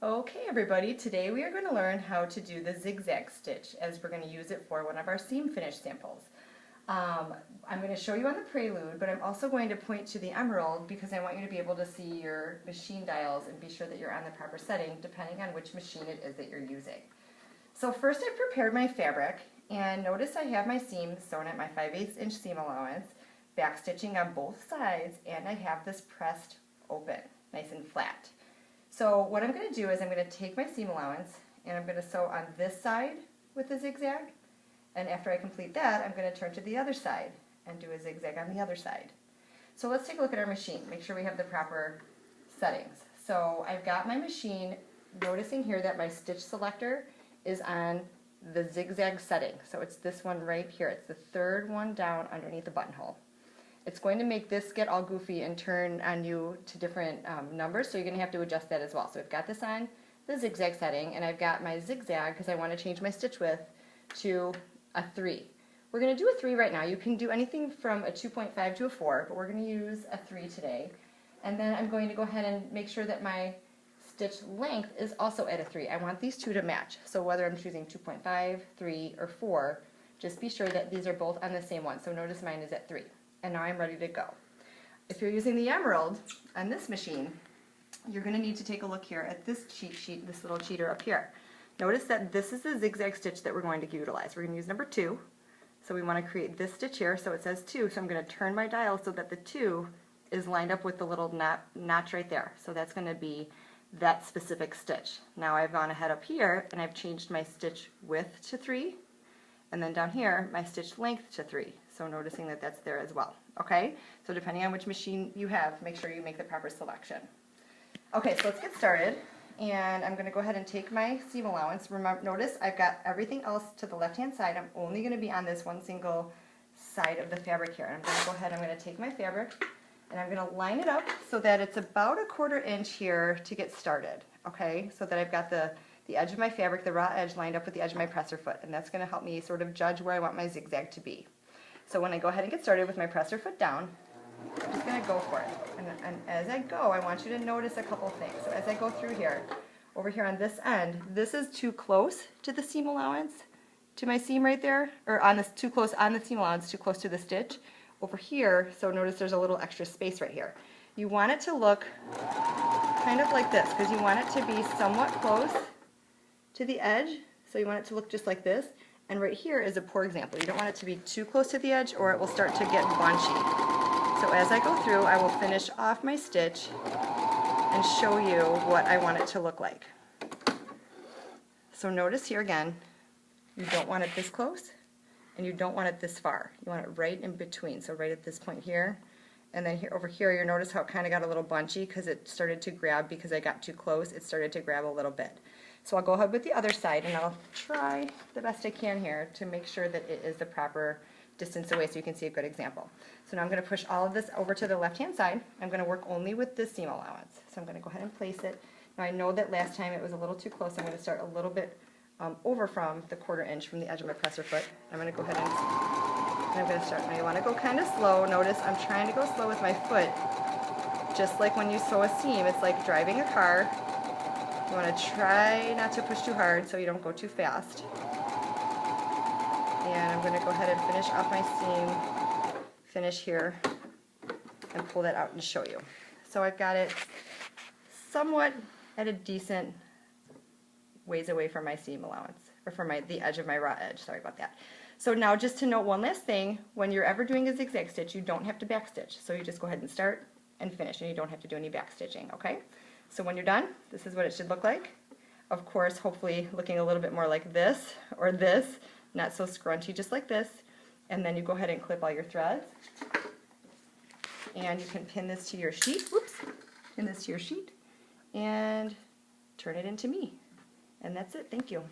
Okay everybody, today we are going to learn how to do the zigzag stitch as we're going to use it for one of our seam finish samples. I'm going to show you on the prelude, but I'm also going to point to the emerald because I want you to be able to see your machine dials and be sure that you're on the proper setting depending on which machine it is that you're using. So first I've prepared my fabric, and notice I have my seam sewn at my 5/8 inch seam allowance, back stitching on both sides, and I have this pressed open, nice and flat. So what I'm going to do is I'm going to take my seam allowance and I'm going to sew on this side with a zigzag, and after I complete that I'm going to turn to the other side and do a zigzag on the other side. So let's take a look at our machine, make sure we have the proper settings. So I've got my machine, noticing here that my stitch selector is on the zigzag setting. So it's this one right here, it's the third one down underneath the buttonhole. It's going to make this get all goofy and turn on you to different numbers, so you're going to have to adjust that as well. So I've got this on the zigzag setting, and I've got my zigzag because I want to change my stitch width to a 3. We're going to do a 3 right now. You can do anything from a 2.5 to a 4, but we're going to use a 3 today. And then I'm going to go ahead and make sure that my stitch length is also at a 3. I want these two to match. So whether I'm choosing 2.5, 3, or 4, just be sure that these are both on the same one. So notice mine is at 3. And now I'm ready to go. If you're using the emerald on this machine, you're going to need to take a look here at this cheat sheet, this little cheater up here. Notice that this is the zigzag stitch that we're going to utilize. We're going to use number 2. So we want to create this stitch here, so it says 2. So I'm going to turn my dial so that the 2 is lined up with the little notch right there. So that's going to be that specific stitch. Now I've gone ahead up here and I've changed my stitch width to 3. And then down here, my stitch length to 3. So noticing that that's there as well. Okay? So depending on which machine you have, make sure you make the proper selection. Okay, so let's get started. And I'm going to go ahead and take my seam allowance. Remember, notice I've got everything else to the left-hand side. I'm only going to be on this one single side of the fabric here. And I'm going to go ahead, I'm going to take my fabric, and I'm going to line it up so that it's about a 1/4 inch here to get started. Okay? So that I've got the edge of my fabric, the raw edge, lined up with the edge of my presser foot, and that's going to help me sort of judge where I want my zigzag to be. So when I go ahead and get started with my presser foot down, I'm just going to go for it. And as I go, I want you to notice a couple things. So as I go through here, over here on this end, this is too close to the seam allowance, to my seam right there, or on this too close on the seam allowance, too close to the stitch. Over here, so notice there's a little extra space right here. You want it to look kind of like this, because you want it to be somewhat close to the edge, so you want it to look just like this. And right here is a poor example. You don't want it to be too close to the edge or it will start to get bunchy. So as I go through, I will finish off my stitch and show you what I want it to look like. So notice here again, you don't want it this close and you don't want it this far. You want it right in between, so right at this point here. And then here, over here, you notice how it kind of got a little bunchy because it started to grab because I got too close. It started to grab a little bit. So I'll go ahead with the other side and I'll try the best I can here to make sure that it is the proper distance away so you can see a good example. So now I'm going to push all of this over to the left-hand side. I'm going to work only with this seam allowance. So I'm going to go ahead and place it. Now I know that last time it was a little too close. I'm going to start a little bit over from the 1/4 inch from the edge of my presser foot. I'm going to go ahead and I'm going to start. Now you want to go kind of slow. Notice I'm trying to go slow with my foot. Just like when you sew a seam, it's like driving a car. You want to try not to push too hard so you don't go too fast. And I'm going to go ahead and finish off my seam, finish here, and pull that out and show you. So I've got it somewhat at a decent ways away from my seam allowance, or from the edge of my raw edge, sorry about that. So now just to note one last thing, when you're ever doing a zigzag stitch, you don't have to back stitch. So you just go ahead and start and finish, and you don't have to do any back stitching, okay? So when you're done, this is what it should look like. Of course, hopefully looking a little bit more like this or this, not so scrunchy, just like this. And then you go ahead and clip all your threads. And you can pin this to your sheet. Whoops! Pin this to your sheet and turn it into me. And that's it. Thank you.